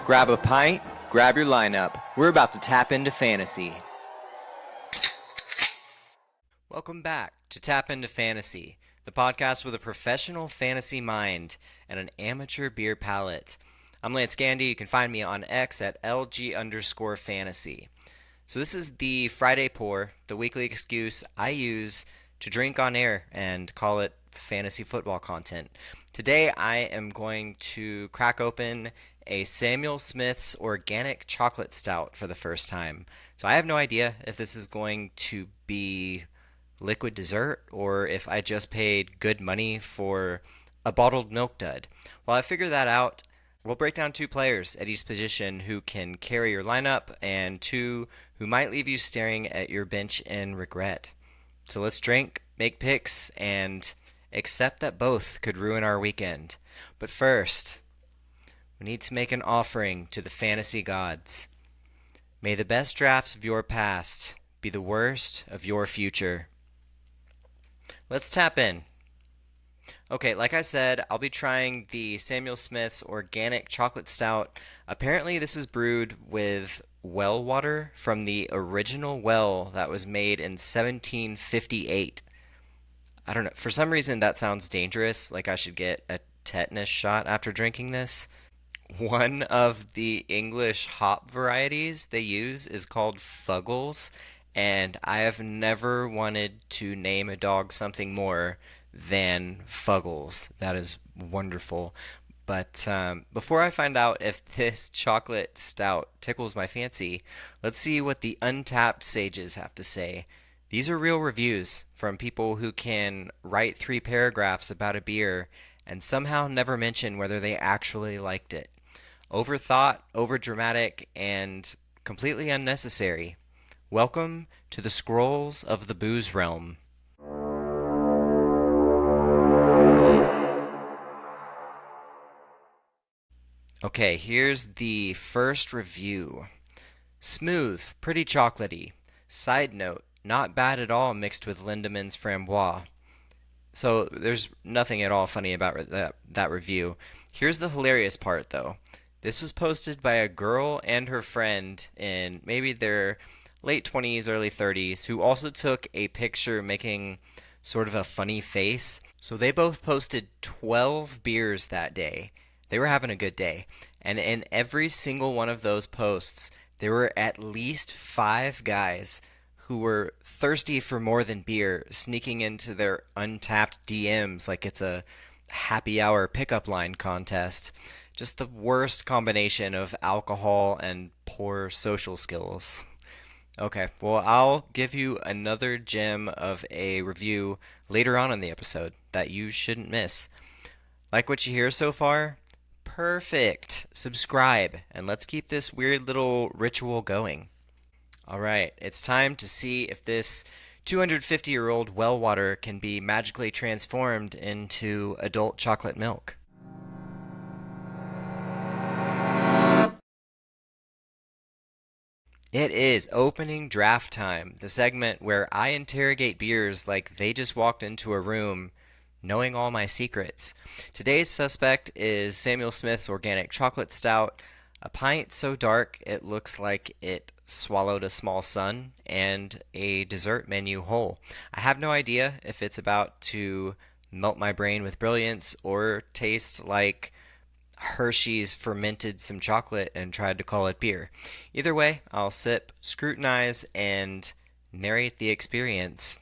Grab a pint, grab your lineup. We're about to tap into fantasy. Welcome back to Tap Into Fantasy, the podcast with a professional fantasy mind and an amateur beer palate. I'm Gandy. You can find me on X at LG_fantasy. So this is the Friday pour, the weekly excuse I use to drink on air and call it fantasy football content. Today I am going to crack open a Samuel Smith's organic chocolate stout for the first time. So I have no idea if this is going to be liquid dessert or if I just paid good money for a bottled milk dud. While I figure that out, we'll break down two players at each position who can carry your lineup and two who might leave you staring at your bench in regret. So let's drink, make picks, and accept that both could ruin our weekend. But first, we need to make an offering to the fantasy gods. May the best drafts of your past be the worst of your future. Let's tap in. Okay, like I said, I'll be trying the Samuel Smith's organic chocolate stout. Apparently this is brewed with well water from the original well that was made in 1758. I don't know, for some reason that sounds dangerous, like I should get a tetanus shot after drinking this. One of the English hop varieties they use is called Fuggles, and I have never wanted to name a dog something more than Fuggles. That is wonderful. But before I find out if this chocolate stout tickles my fancy, let's see what the Untapped sages have to say. These are real reviews from people who can write 3 paragraphs about a beer and somehow never mention whether they actually liked it. Overthought, overdramatic, and completely unnecessary. Welcome to the scrolls of the booze realm. Okay, here's the first review. Smooth, pretty chocolatey. Side note, not bad at all mixed with Lindemann's Framboise. So there's nothing at all funny about that review. Here's the hilarious part though. This was posted by a girl and her friend in maybe their late 20s, early 30s, who also took a picture making sort of a funny face. So they both posted 12 beers that day. They were having a good day. And in every single one of those posts, there were at least 5 guys who were thirsty for more than beer, sneaking into their Untapped DMs like it's a happy hour pickup line contest. Just the worst combination of alcohol and poor social skills. Okay, well, I'll give you another gem of a review later on in the episode that you shouldn't miss. Like what you hear so far? Perfect. Subscribe, and let's keep this weird little ritual going. Alright, it's time to see if this 250-year-old well water can be magically transformed into adult chocolate milk. It is opening draft time, the segment where I interrogate beers like they just walked into a room knowing all my secrets. Today's suspect is Samuel Smith's organic chocolate stout, a pint so dark it looks like it swallowed a small sun, and a dessert menu whole. I have no idea if it's about to melt my brain with brilliance or taste like Hershey's fermented some chocolate and tried to call it beer. Either way, I'll sip, scrutinize, and narrate the experience.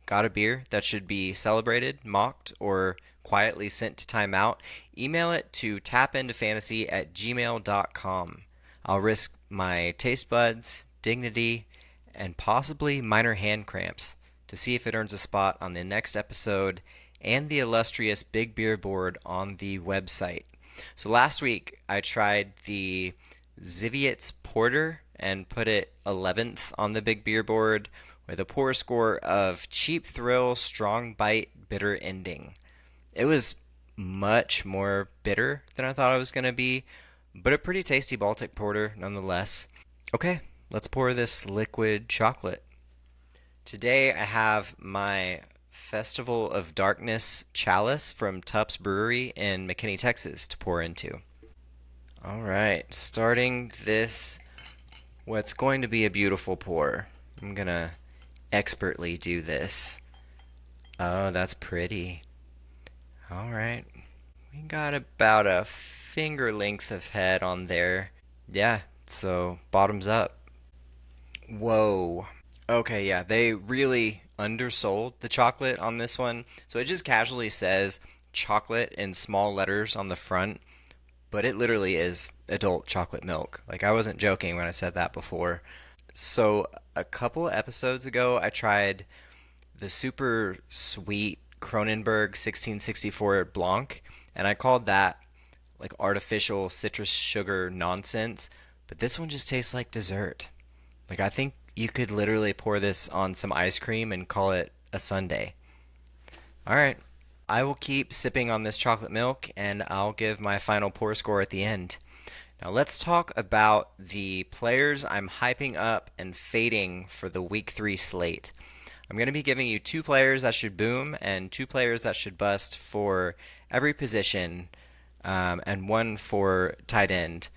Got a beer that should be celebrated, mocked, or quietly sent to timeout? Email it to tapintofantasy@gmail.com. I'll risk my taste buds, dignity, and possibly minor hand cramps to see if it earns a spot on the next episode and the illustrious Big Beer board on the website. So last week, I tried the Ziviet's Porter and put it 11th on the Big Beer board with a poor score of Cheap Thrill, Strong Bite, Bitter Ending. It was much more bitter than I thought it was going to be, but a pretty tasty Baltic Porter nonetheless. Okay, let's pour this liquid chocolate. Today I have my Festival of Darkness chalice from Tupp's Brewery in McKinney, Texas to pour into. All right, starting this, what's going to be a beautiful pour. I'm gonna expertly do this. Oh, that's pretty. All right, we got about a finger length of head on there. Yeah, so bottoms up. Whoa. Okay, yeah, they really undersold the chocolate on this one. So it just casually says chocolate in small letters on the front, but it literally is adult chocolate milk. Like, I wasn't joking when I said that before. So a couple episodes ago, I tried the super sweet Kronenberg 1664 Blanc, and I called that like artificial citrus sugar nonsense. But this one just tastes like dessert. Like, I think you could literally pour this on some ice cream and call it a sundae. All right. I will keep sipping on this chocolate milk and I'll give my final pour score at the end. Now, let's talk about the players I'm hyping up and fading for the week 3 slate. I'm going to be giving you 2 players that should boom and 2 players that should bust for every position, and one for tight end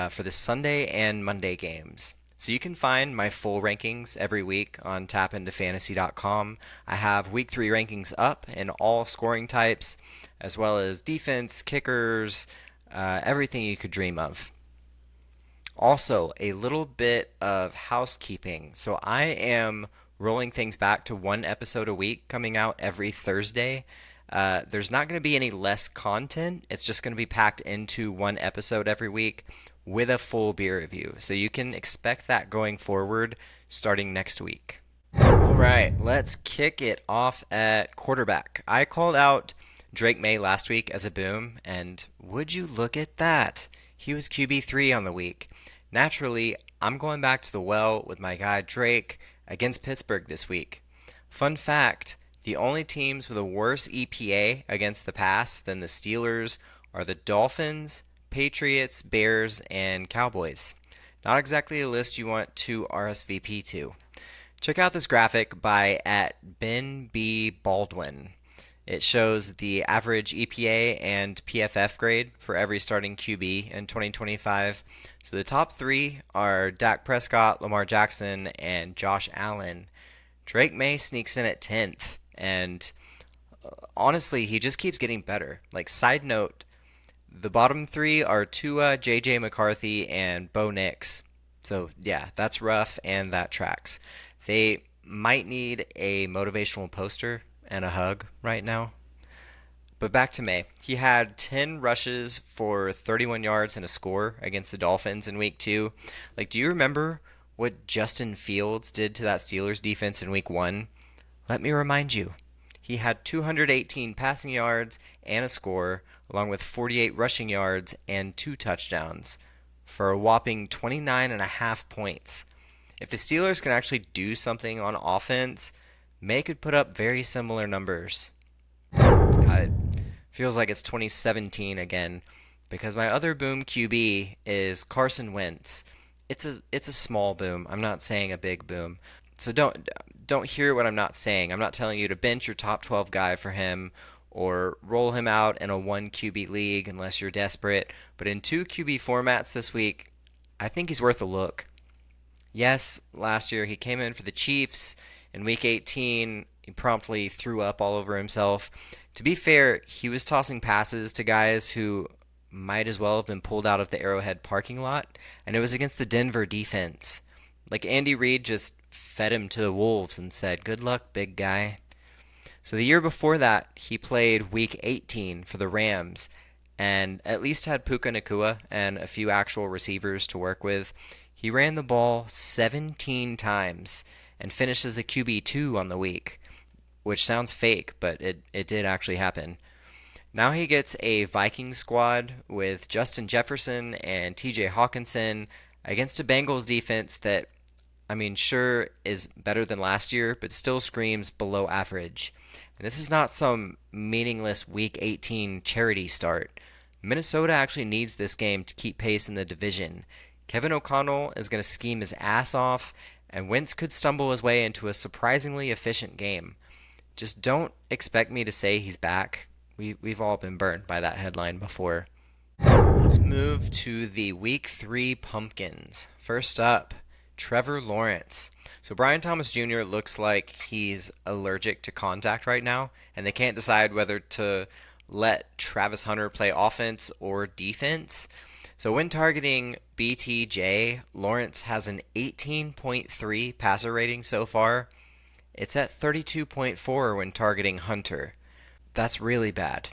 for the Sunday and Monday games. So you can find my full rankings every week on tapintofantasy.com. I have week 3 rankings up in all scoring types, as well as defense, kickers, everything you could dream of. Also, a little bit of housekeeping. So I am rolling things back to 1 episode a week, coming out every Thursday. There's not going to be any less content. It's just going to be packed into 1 episode every week with a full beer review. So you can expect that going forward starting next week. All right, let's kick it off at quarterback. I called out Drake May last week as a boom, and would you look at that? He was QB3 on the week. Naturally, I'm going back to the well with my guy Drake against Pittsburgh this week. Fun fact, the only teams with a worse EPA against the pass than the Steelers are the Dolphins, Patriots, Bears, and Cowboys. Not exactly a list you want to RSVP to. Check out this graphic by @Ben B. Baldwin. It shows the average EPA and PFF grade for every starting QB in 2025. So the top 3 are Dak Prescott, Lamar Jackson, and Josh Allen. Drake May sneaks in at 10th, and honestly, he just keeps getting better. Like, side note, the bottom 3 are Tua, JJ McCarthy, and Bo Nix. So yeah, that's rough and that tracks. They might need a motivational poster and a hug right now. But back to May. He had 10 rushes for 31 yards and a score against the Dolphins in week 2. Like, do you remember what Justin Fields did to that Steelers defense in week 1? Let me remind you. He had 218 passing yards and a score, along with 48 rushing yards and 2 touchdowns, for a whopping 29.5 points. If the Steelers can actually do something on offense, May could put up very similar numbers. It feels like it's 2017 again, because my other boom QB is Carson Wentz. It's a small boom. I'm not saying a big boom. So don't hear what I'm not saying. I'm not telling you to bench your top 12 guy for him or roll him out in a 1 QB league unless you're desperate. But in 2 QB formats this week, I think he's worth a look. Yes, last year he came in for the Chiefs. In week 18, he promptly threw up all over himself. To be fair, he was tossing passes to guys who might as well have been pulled out of the Arrowhead parking lot, and it was against the Denver defense. Like, Andy Reid just fed him to the wolves and said, "Good luck, big guy." So the year before that, he played week 18 for the Rams and at least had Puka Nacua and a few actual receivers to work with. He ran the ball 17 times and finished as the QB2 on the week, which sounds fake, but it did actually happen. Now he gets a Viking squad with Justin Jefferson and TJ Hawkinson against a Bengals defense that, I mean, sure is better than last year, but still screams below average. And this is not some meaningless Week 18 charity start. Minnesota actually needs this game to keep pace in the division. Kevin O'Connell is going to scheme his ass off, and Wentz could stumble his way into a surprisingly efficient game. Just don't expect me to say he's back. We've all been burned by that headline before. Let's move to the week 3 pumpkins. First up, Trevor Lawrence. So Brian Thomas Jr. looks like he's allergic to contact right now, and they can't decide whether to let Travis Hunter play offense or defense. So when targeting BTJ, Lawrence has an 18.3 passer rating so far. It's at 32.4 when targeting Hunter. That's really bad.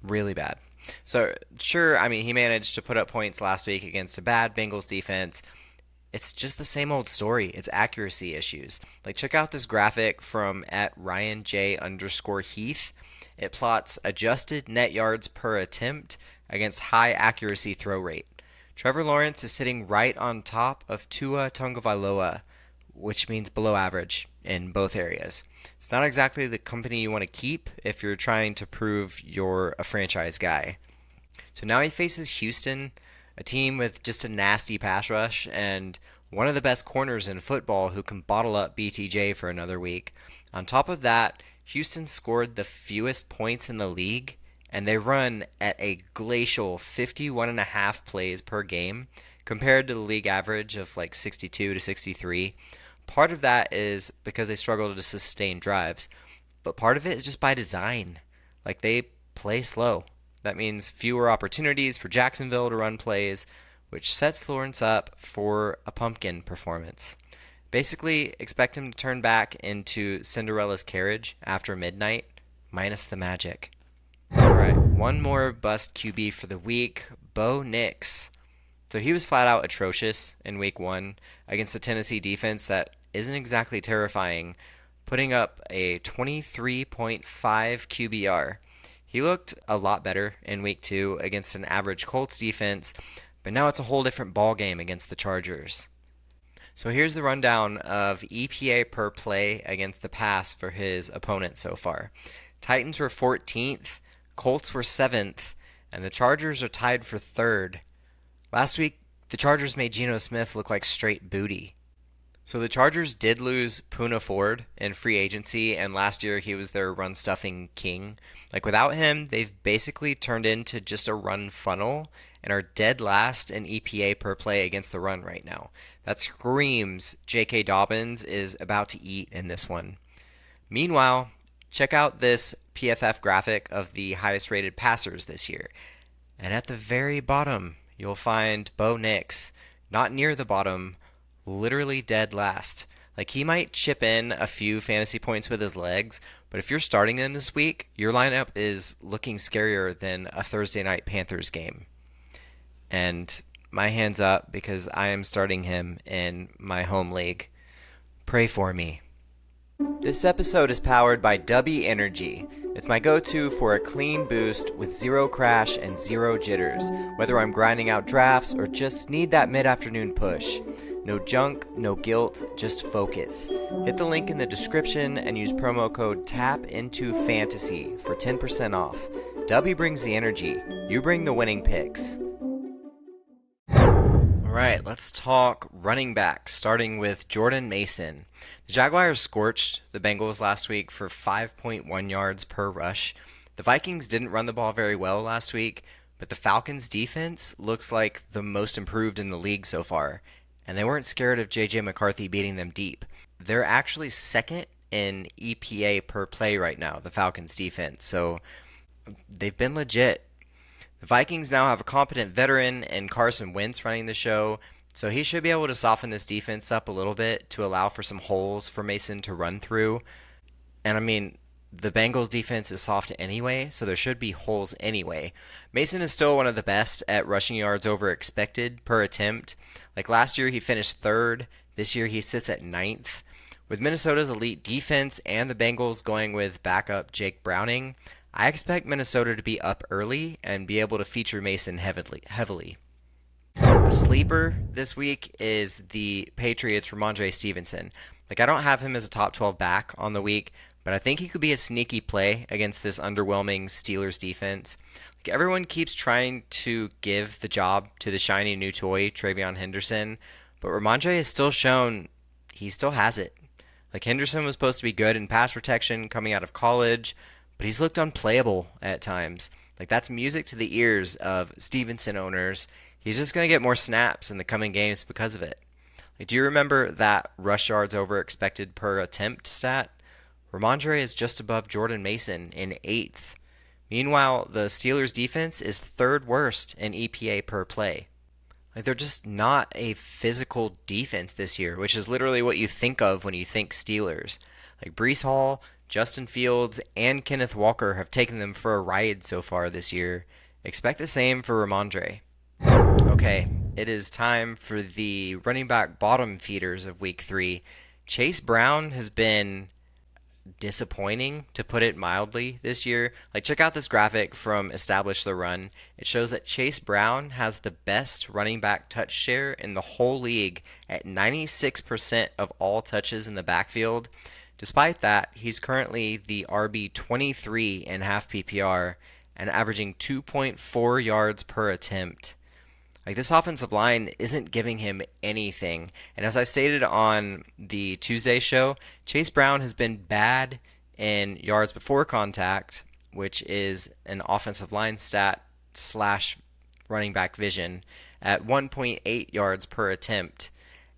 Really bad. So, sure, I mean, he managed to put up points last week against a bad Bengals defense. It's just the same old story. It's accuracy issues. Like, check out this graphic from at RyanJ_Heath. It plots adjusted net yards per attempt against high accuracy throw rate. Trevor Lawrence is sitting right on top of Tua Tagovailoa, which means below average in both areas. It's not exactly the company you want to keep if you're trying to prove you're a franchise guy. So now he faces Houston, a team with just a nasty pass rush and one of the best corners in football who can bottle up BTJ for another week. On top of that, Houston scored the fewest points in the league, and they run at a glacial 51.5 plays per game compared to the league average of like 62 to 63. Part of that is because they struggle to sustain drives, but part of it is just by design. Like, they play slow. That means fewer opportunities for Jacksonville to run plays, which sets Lawrence up for a pumpkin performance. Basically, expect him to turn back into Cinderella's carriage after midnight, minus the magic. Alright, one more bust QB for the week, Bo Nix. So he was flat out atrocious in week 1 against a Tennessee defense that isn't exactly terrifying, putting up a 23.5 QBR. He looked a lot better in week 2 against an average Colts defense, but now it's a whole different ball game against the Chargers. So here's the rundown of EPA per play against the pass for his opponents so far. Titans were 14th, Colts were 7th, and the Chargers are tied for 3rd. Last week, the Chargers made Geno Smith look like straight booty. So the Chargers did lose Poona Ford in free agency, and last year he was their run-stuffing king. Like, without him, they've basically turned into just a run funnel and are dead last in EPA per play against the run right now. That screams J.K. Dobbins is about to eat in this one. Meanwhile, check out this PFF graphic of the highest-rated passers this year. And at the very bottom, you'll find Bo Nix, not near the bottom, literally dead last. Like, he might chip in a few fantasy points with his legs, but if you're starting them this week, your lineup is looking scarier than a Thursday night Panthers game. And my hands up because I am starting him in my home league. Pray for me. This episode is powered by Dubby Energy. It's my go-to for a clean boost with zero crash and zero jitters, whether I'm grinding out drafts or just need that mid-afternoon push. No junk, no guilt, just focus. Hit the link in the description and use promo code TAPINTOFANTASY for 10% off. Dubby brings the energy. You bring the winning picks. Alright, let's talk running backs, starting with Jordan Mason. The Jaguars scorched the Bengals last week for 5.1 yards per rush. The Vikings didn't run the ball very well last week, but the Falcons' defense looks like the most improved in the league so far, and they weren't scared of J.J. McCarthy beating them deep. They're actually second in EPA per play right now, the Falcons' defense, so they've been legit. The Vikings now have a competent veteran in Carson Wentz running the show, so he should be able to soften this defense up a little bit to allow for some holes for Mason to run through. And I mean, the Bengals defense is soft anyway, so there should be holes anyway. Mason is still one of the best at rushing yards over expected per attempt. Like, last year he finished 3rd. This year he sits at 9th. With Minnesota's elite defense and the Bengals going with backup Jake Browning, I expect Minnesota to be up early and be able to feature Mason heavily. A sleeper this week is the Patriots' Ramondre Stevenson. Like, I don't have him as a top 12 back on the week, but I think he could be a sneaky play against this underwhelming Steelers defense. Like, everyone keeps trying to give the job to the shiny new toy, Travion Henderson, but Ramondre has still shown he still has it. Like, Henderson was supposed to be good in pass protection coming out of college, but he's looked unplayable at times. Like, Like, that's music to the ears of Stevenson owners. He's just going to get more snaps in the coming games because of it. Like, do you remember that rush yards over expected per attempt stat? Ramondre is just above Jordan Mason in 8th. Meanwhile, the Steelers' defense is 3rd worst in EPA per play. Like, they're just not a physical defense this year, which is literally what you think of when you think Steelers. Like, Breece Hall, Justin Fields, and Kenneth Walker have taken them for a ride so far this year. Expect the same for Ramondre. Okay, it is time for the running back bottom feeders of week 3. Chase Brown has been disappointing, to put it mildly, this year. Like, check out this graphic from Establish the Run. It shows that Chase Brown has the best running back touch share in the whole league at 96% of all touches in the backfield. Despite that, he's currently the RB23 in half PPR and averaging 2.4 yards per attempt. Like, this offensive line isn't giving him anything. And as I stated on the Tuesday show, Chase Brown has been bad in yards before contact, which is an offensive line stat slash running back vision, at 1.8 yards per attempt.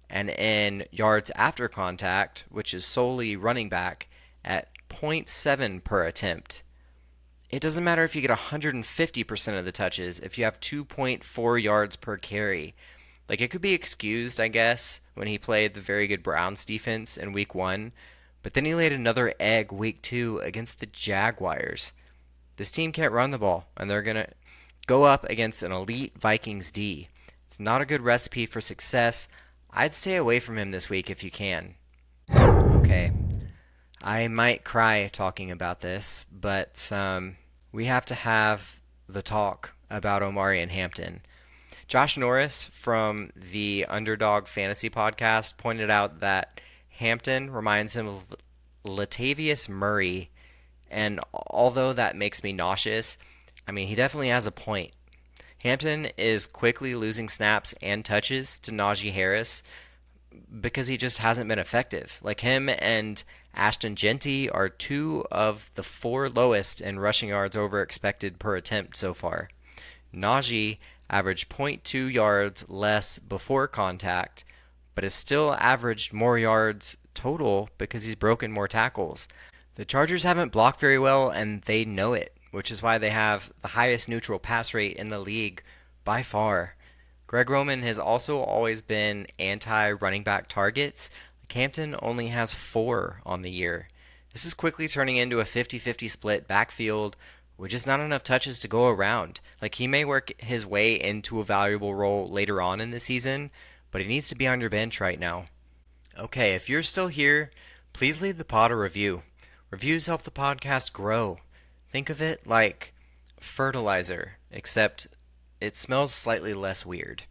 And in yards after contact, which is solely running back, at 0.7 per attempt. It doesn't matter if you get 150% of the touches if you have 2.4 yards per carry. Like, it could be excused, I guess, when he played the very good Browns defense in week 1, but then he laid another egg week 2 against the Jaguars. This team can't run the ball, and they're going to go up against an elite Vikings D. It's not a good recipe for success. I'd stay away from him this week if you can. Okay. I might cry talking about this, but we have to have the talk about Omari and Hampton. Josh Norris from the Underdog Fantasy Podcast pointed out that Hampton reminds him of Latavius Murray, and although that makes me nauseous, I mean, he definitely has a point. Hampton is quickly losing snaps and touches to Najee Harris because he just hasn't been effective. Like, him and Ashton Genty are 2 of the 4 lowest in rushing yards over expected per attempt so far. Najee averaged 0.2 yards less before contact, but has still averaged more yards total because he's broken more tackles. The Chargers haven't blocked very well, and they know it, which is why they have the highest neutral pass rate in the league by far. Greg Roman has also always been anti-running back targets. Hampton only has 4 on the year. This is quickly turning into a 50-50 split backfield with just not enough touches to go around. Like, he may work his way into a valuable role later on in the season, but he needs to be on your bench right now. Okay, if you're still here, please leave the pod a review. Reviews help the podcast grow. Think of it like fertilizer, except it smells slightly less weird.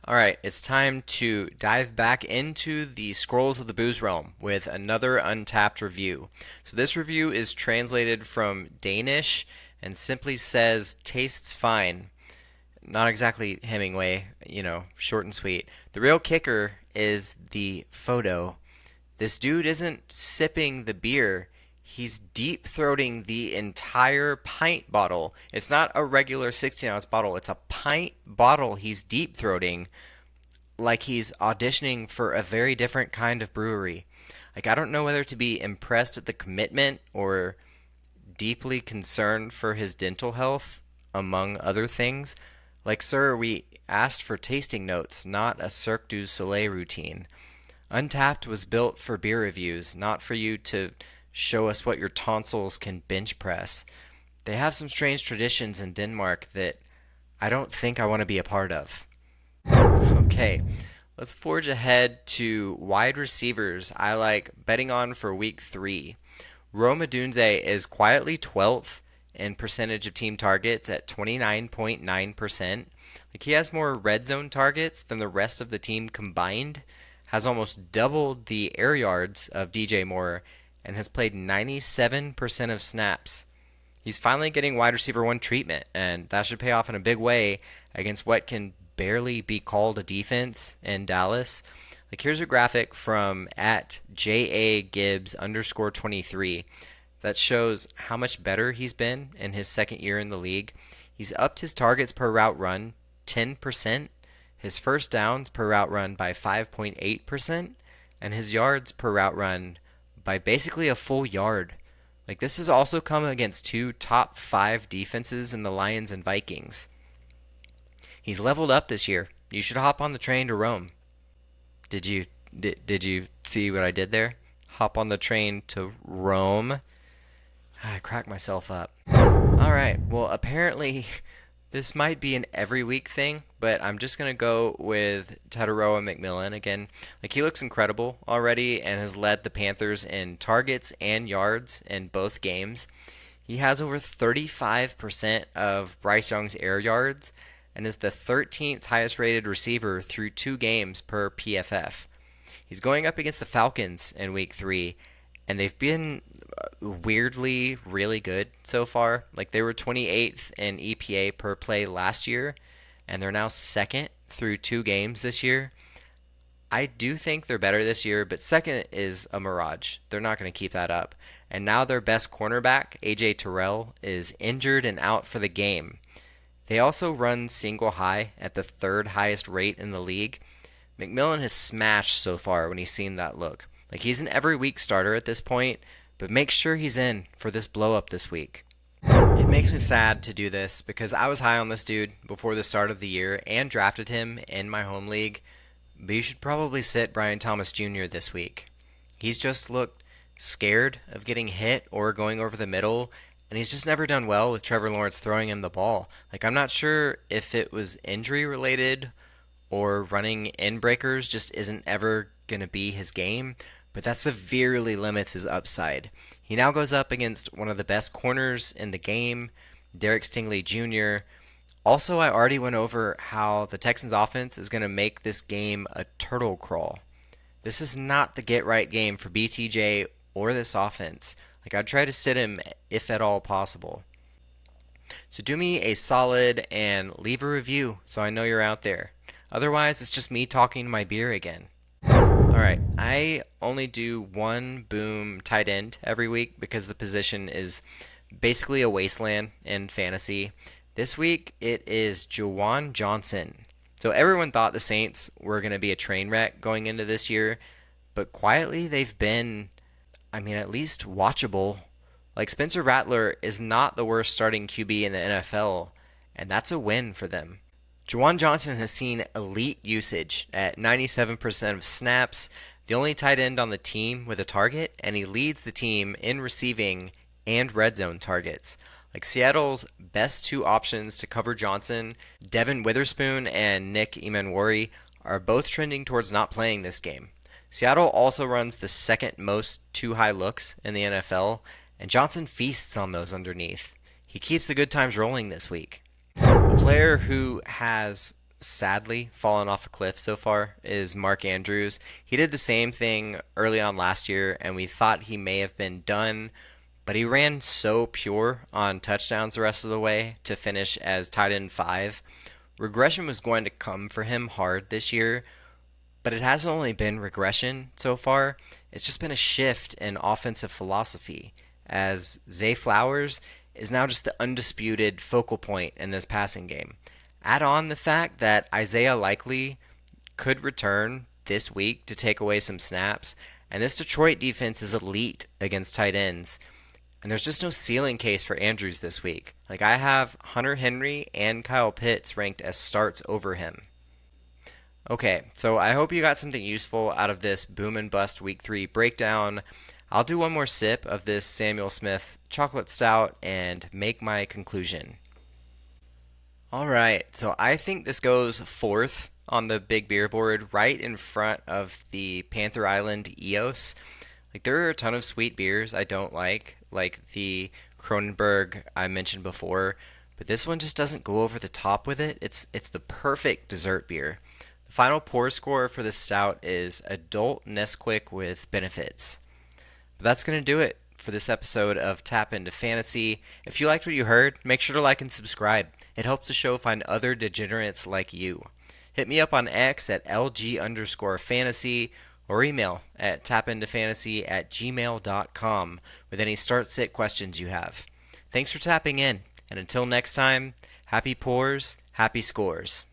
Alright, it's time to dive back into the Scrolls of the Booze Realm with another Untapped review. So this review is translated from Danish and simply says, tastes fine. Not exactly Hemingway, short and sweet. The real kicker is the photo. This dude isn't sipping the beer. He's deep-throating the entire pint bottle. It's not a regular 16-ounce bottle. It's a pint bottle he's deep-throating like he's auditioning for a very different kind of brewery. Like, I don't know whether to be impressed at the commitment or deeply concerned for his dental health, among other things. Like, sir, we asked for tasting notes, not a Cirque du Soleil routine. Untapped was built for beer reviews, not for you to show us what your tonsils can bench press. They have some strange traditions in Denmark that I don't think I want to be a part of. Okay, let's forge ahead to wide receivers I like betting on for week 3. Rome Odunze is quietly 12th in percentage of team targets at 29.9%. Like, he has more red zone targets than the rest of the team combined, has almost doubled the air yards of DJ Moore, and has played 97% of snaps. He's finally getting wide receiver 1 treatment, and that should pay off in a big way against what can barely be called a defense in Dallas. Like, here's a graphic from @JAGibbs_23 that shows how much better he's been in his second year in the league. He's upped his targets per route run 10%, his first downs per route run by 5.8%, and his yards per route run by basically a full yard. Like, this has also come against two top 5 defenses in the Lions and Vikings. He's leveled up this year. You should hop on the train to Rome. Did you see what I did there? Hop on the train to Rome. I cracked myself up. All right. Well, apparently this might be an every week thing, but I'm just going to go with Tataroa McMillan again. Like, he looks incredible already and has led the Panthers in targets and yards in both games. He has over 35% of Bryce Young's air yards and is the 13th highest rated receiver through 2 games per PFF. He's going up against the Falcons in week 3, and they've been weirdly really good so far. Like, they were 28th in EPA per play last year, and they're now second through 2 games this year. I do think they're better this year, but second is a mirage. They're not going to keep that up. And now their best cornerback, AJ Terrell, is injured and out for the game. They also run single high at the 3rd highest rate in the league. McMillan has smashed so far when he's seen that look. Like, he's an every week starter at this point, but make sure he's in for this blow up this week. It makes me sad to do this because I was high on this dude before the start of the year and drafted him in my home league, but you should probably sit Brian Thomas Jr. this week. He's just looked scared of getting hit or going over the middle, and he's just never done well with Trevor Lawrence throwing him the ball. Like, I'm not sure if it was injury related or running in breakers just isn't ever going to be his game, but that severely limits his upside. He now goes up against one of the best corners in the game, Derek Stingley Jr. Also, I already went over how the Texans offense is going to make this game a turtle crawl. This is not the get-right game for BTJ or this offense. Like, I'd try to sit him if at all possible. So do me a solid and leave a review so I know you're out there. Otherwise, it's just me talking to my beer again. Alright, I only do one boom tight end every week because the position is basically a wasteland in fantasy. This week, it is Juwan Johnson. So everyone thought the Saints were going to be a train wreck going into this year, but quietly they've been, at least watchable. Like, Spencer Rattler is not the worst starting QB in the NFL, and that's a win for them. Juwan Johnson has seen elite usage at 97% of snaps, the only tight end on the team with a target, and he leads the team in receiving and red zone targets. Like, Seattle's best 2 options to cover Johnson, Devin Witherspoon and Nick Emanwari, are both trending towards not playing this game. Seattle also runs the second most 2-high looks in the NFL, and Johnson feasts on those underneath. He keeps the good times rolling this week. A player who has sadly fallen off a cliff so far is Mark Andrews. He did the same thing early on last year, and we thought he may have been done, but he ran so pure on touchdowns the rest of the way to finish as tight end 5. Regression was going to come for him hard this year, but it hasn't only been regression so far. It's just been a shift in offensive philosophy, as Zay Flowers is now just the undisputed focal point in this passing game. Add on the fact that Isaiah Likely could return this week to take away some snaps, and this Detroit defense is elite against tight ends. And there's just no ceiling case for Andrews this week. Like, I have Hunter Henry and Kyle Pitts ranked as starts over him. Okay, so I hope you got something useful out of this boom and bust week 3 breakdown. I'll do one more sip of this Samuel Smith chocolate stout and make my conclusion. Alright, so I think this goes 4th on the big beer board, right in front of the Panther Island EOS. Like, there are a ton of sweet beers I don't like the Kronenberg I mentioned before, but this one just doesn't go over the top with it. It's the perfect dessert beer. The final pour score for this stout is Adult Nesquik with benefits. But that's going to do it for this episode of Tap Into Fantasy. If you liked what you heard, make sure to like and subscribe. It helps the show find other degenerates like you. Hit me up on X at LG_fantasy or email at tapintofantasy@gmail.com with any start-sit questions you have. Thanks for tapping in, and until next time, happy pours, happy scores.